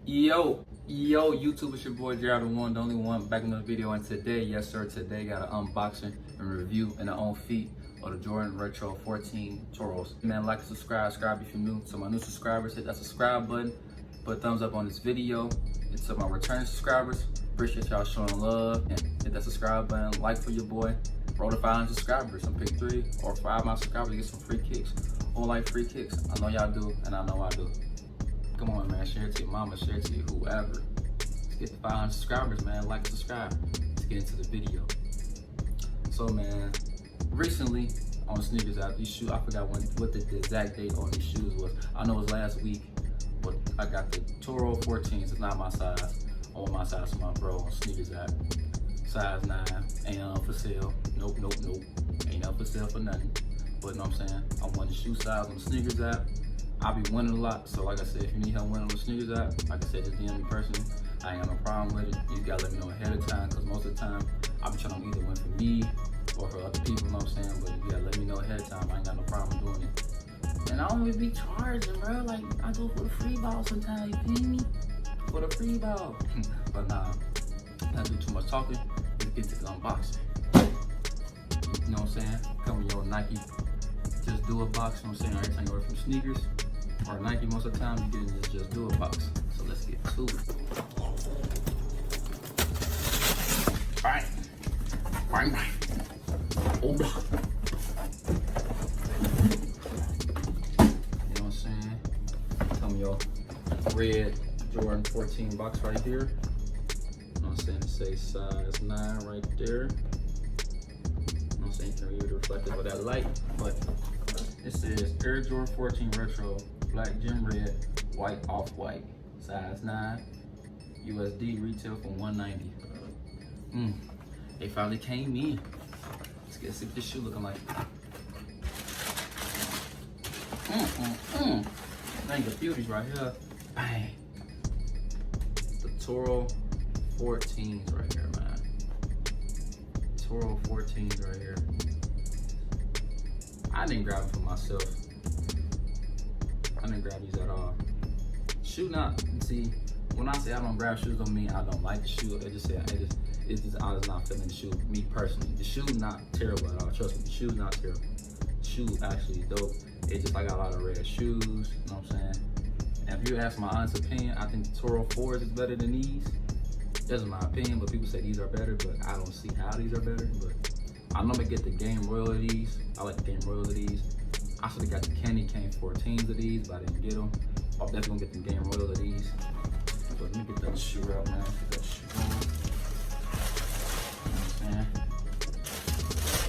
Yo, YouTube, it's your boy Gerald, the one, the only one, back in the video. And today, yes sir, today got an unboxing and review in the own feet of the Jordan Retro 14 Toros. Man, like, subscribe if you're new. To my new subscribers, hit that subscribe button, put a thumbs up on this video. And to my returning subscribers, appreciate y'all showing love, and hit that subscribe button, like for your boy. Roll to 500 subscribers, and pick 3 or 5 of my subscribers to get some free kicks. Whole life free kicks. I know y'all do, and I know I do. Come on, man, share it to your mama, share it to your whoever. Let's get to 500 subscribers, man. Like, subscribe. Let's get into the video. So, man, recently on Sneakers App, these shoes, I forgot what the exact date on these shoes was. I know it was last week, but I got the Toro 14s. It's not my size. I want my size for my bro on Sneakers App. Size 9, ain't up for sale. Nope. Ain't up for sale for nothing. But you know what I'm saying? I want the shoe size on the Sneakers App. I be winning a lot, so like I said, if you need help winning on the Sneakers App, like I said, just DM me personally. I ain't got no problem with it. You gotta let me know ahead of time, because most of the time, I be trying to either win for me or for other people, you know what I'm saying? But you gotta let me know ahead of time. I ain't got no problem doing it. And I don't even be charging, bro. Like, I go for the free ball sometimes, you feel me? For the free ball. But nah, not do too much talking. Let's get to the unboxing. You know what I'm saying? Come with your Nike. Just do a box, you know what I'm saying? Every time you order from Sneakers or Nike, most of the time you get in this just do a box. So let's get to it. Bang. Oh, blah. You know what I'm saying? Come your red Jordan 14 box right here. You know what I'm saying? It says size 9 right there. You know what I'm saying? You can read the reflective of that light, but it says Air Jordan 14 Retro, black gem red, white off-white, size 9, USD retail for $190. They finally came in. Let's get see what this shoe looking like. Dang, the beauties right here. Bang. The Toro 14s right here, man. Toro 14s right here. I didn't grab them for myself. I didn't grab these at all. Shoe not, see, when I say I don't grab shoes, don't mean I don't like the shoe. I just say, I was not feeling the shoe, me personally. The shoe not terrible at all. Trust me, the shoe's not terrible. The shoe actually is dope. It's just, I got a lot of red shoes, you know what I'm saying? And if you ask my honest opinion, I think the Toro 4s is better than these. That's my opinion, but people say these are better, but I don't see how these are better. But I'm gonna get the game royalties. I like the game royalties. I should have got the candy cane 14s of these, but I didn't get them. I'm definitely gonna get the game royalties. So let me get that shoe out, man. Get that shoe on. You know what I'm saying?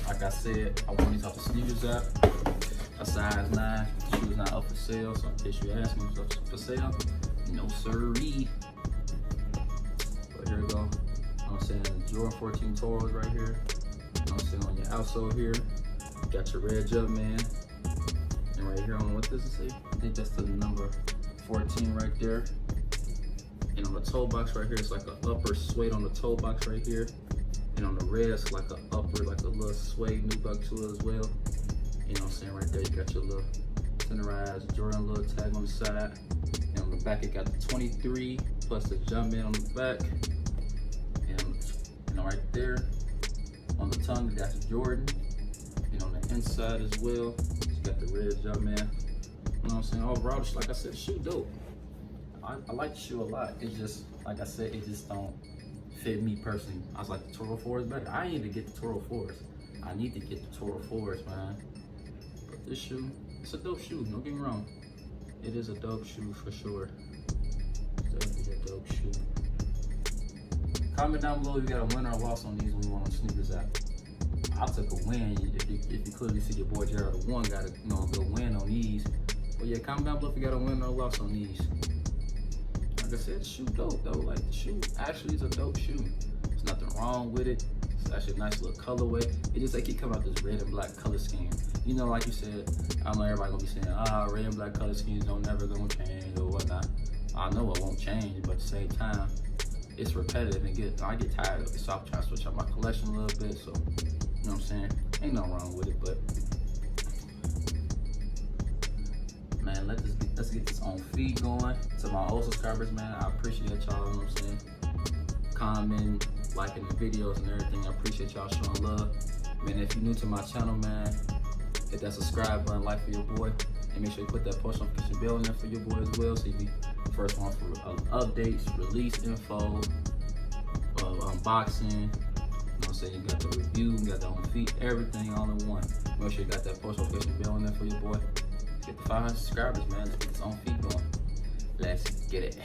Like I said, I want these off the Sneakers App. A size 9. The shoe's not up for sale, so in case you ask me if it's up for sale, no siree. But here we go. You know what I'm saying? The Jordan 14 Toros right here. You know what I'm saying, on your outsole here, you got your red jump man, and right here on what does it say? I think that's the number 14 right there. And on the toe box right here, it's like an upper suede on the toe box right here. And on the red, it's like an upper, like a little suede nubuck to it as well. You know what I'm saying, right there, you got your little centerized Jordan little tag on the side. And on the back, it got the 23 plus the jump man on the back. And right there, on the tongue, that's Jordan. And on the inside as well, you got the red jump man. You know what I'm saying? Overall, just like I said, the shoe dope. I like the shoe a lot. It's just, like I said, it just don't fit me personally. I was like, the Toro 4 is better. I need to get the Toro 4s. I need to get the Toro 4s, man. But this shoe, it's a dope shoe, don't get me wrong. It is a dope shoe for sure. It's definitely a dope shoe. Comment down below if you got a win or a loss on these when you want on Sneakers App. I took a win. If you clearly see your boy Gerald the one got a good win on these. But yeah, comment down below if you got a win or a loss on these. Like I said, the shoe dope though. Like, the shoe actually is a dope shoe. There's nothing wrong with it. It's actually a nice little colorway. It just like keep coming out this red and black color scheme. You know, like you said, I know everybody gonna be saying, red and black color schemes don't never gonna change or whatnot. I know it won't change, but at the same time, it's repetitive and I get tired of it. So I'm trying to switch up my collection a little bit. So, you know what I'm saying? Ain't nothing wrong with it, but man, let's get this on feed going. To my old subscribers, man, I appreciate y'all, you know what I'm saying? Commenting, liking the videos and everything. I appreciate y'all showing love. Man, if you're new to my channel, man, hit that subscribe button, like for your boy, and make sure you put that post notification bell in there for your boy as well, so you be the first one for updates, release info, unboxing. You know what I'm saying? You got the review, you got the on feet, everything all in one. Make sure you got that post notification bell in there for your boy. Let's get the 500 subscribers, man. Let's get this on feet going. Let's get it.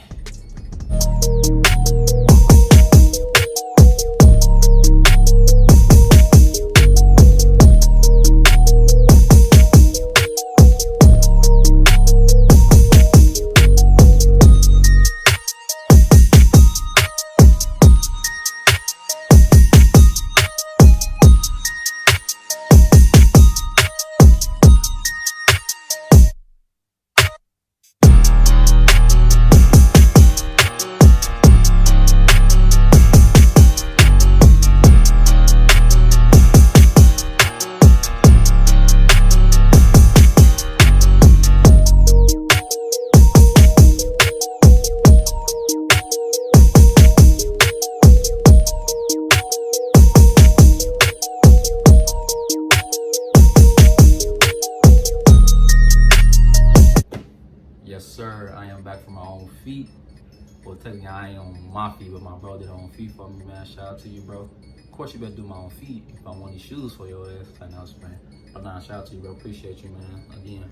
Yes, sir. I am back from my own feet. Well, technically, I ain't on my feet, but my bro did on feet for me, man. Shout out to you, bro. Of course, you better do my own feet if I want these shoes for your ass. I know, man. But nah, shout out to you, bro. Appreciate you, man. Again.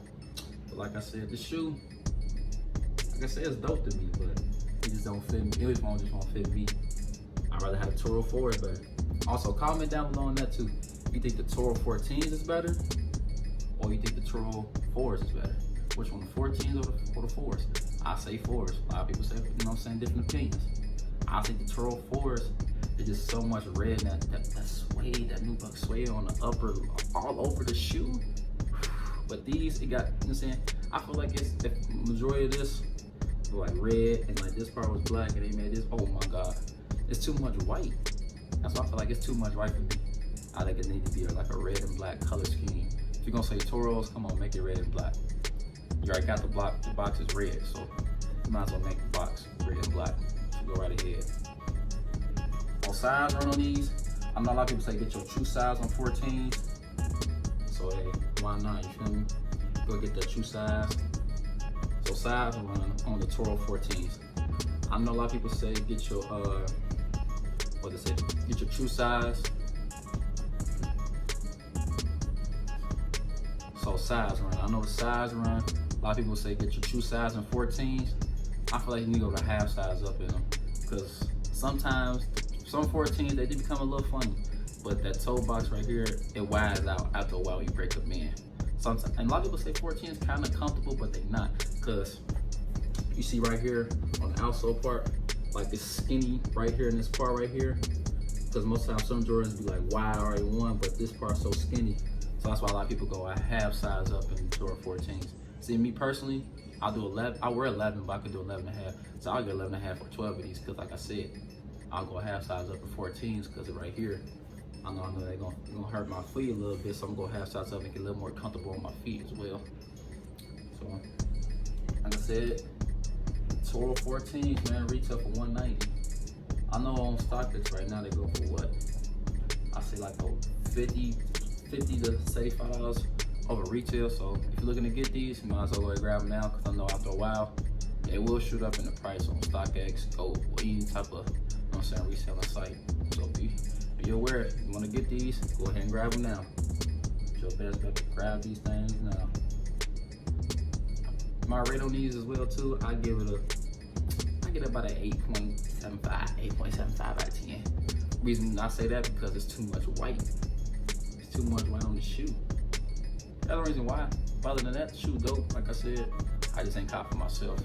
But like I said, the shoe, like I said, it's dope to me, but it just don't fit me. It just won't fit me. I'd rather have Toro 4s better. Also, comment down below on that too. You think the Toro 14s is better, or you think the Toro 4s is better? Which one, the 14s or the 4s? I say 4s. A lot of people say, you know what I'm saying, different opinions. I think the Toro 4s is just so much red, and that suede, that nubuck suede on the upper, all over the shoe. But these, it got, you know what I'm saying, I feel like it's, the majority of this was like red, and like this part was black, and they made this, oh my God. It's too much white. That's why I feel like it's too much white for me. I think it needs to be like a red and black color scheme. If you're gonna say Toros, come on, make it red and black. You already got the box is red, so you might as well make the box red and black. So go right ahead. On size run on these, I know a lot of people say get your true size on 14s. So hey, why not, you feel me? Go get that true size. So size run on the Toro 14s. I know a lot of people say get your get your true size. So size run, I know the size run. A lot of people say get your true size in 14s. I feel like you need to go to half size up in them, because sometimes some 14s they do become a little funny, but that toe box right here, it wires out after a while. You break them in. Sometimes, and a lot of people say 14 is kind of comfortable, but they not, because you see right here on the outsole part, like it's skinny right here in this part right here, because most times some Jordans be like wide RA1, but this part's so skinny. So that's why a lot of people go a half size up in Toro 14s. See, me personally, I'll do 11. I wear 11, but I could do 11 and a half. So I'll get 11 and a half or 12 of these, because like I said, I'll go a half size up in 14s, because right here, I know they're gonna hurt my feet a little bit, so I'm gonna go half size up and get a little more comfortable on my feet as well. So, like I said, Toro 14s, man, retail for $190. I know on StockX right now they go for what? I say like $50 to $75 over retail. So if you're looking to get these, you might as well go ahead and grab them now, because I know after a while they will shoot up in the price on StockX, or any type of, you know what I'm saying, reselling site. So be aware, if you want to get these, go ahead and grab them now. Do your best to grab these things now. My rate on these as well too, I get about an 8.75 out of 10. Reason I say that, because it's too much white. It's too much white on the shoe. That's the reason why. Other than that, the shoe dope. Like I said, I just ain't cop for myself.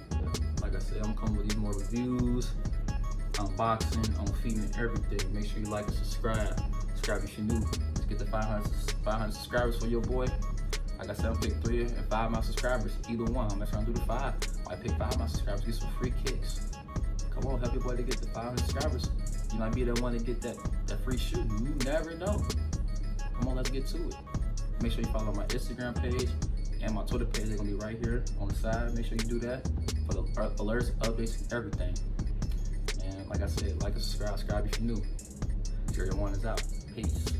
But like I said, I'm coming with these more reviews, unboxing, on feeding, everything. Make sure you like and subscribe. Subscribe if you're new. Let's get the 500 subscribers for your boy. Like I said, I'll pick 3 and 5 of my subscribers. Either one. I'm not trying to do the 5. I pick 5 of my subscribers, get some free kicks. Come on, help your boy to get the 500 subscribers. You might be the one to get that free shoe. You never know. Come on, let's get to it. Make sure you follow my Instagram page and my Twitter page. They're gonna be right here on the side. Make sure you do that for the alerts, updates, everything. And like I said, like and subscribe if you're new. Cherry One is out. Peace.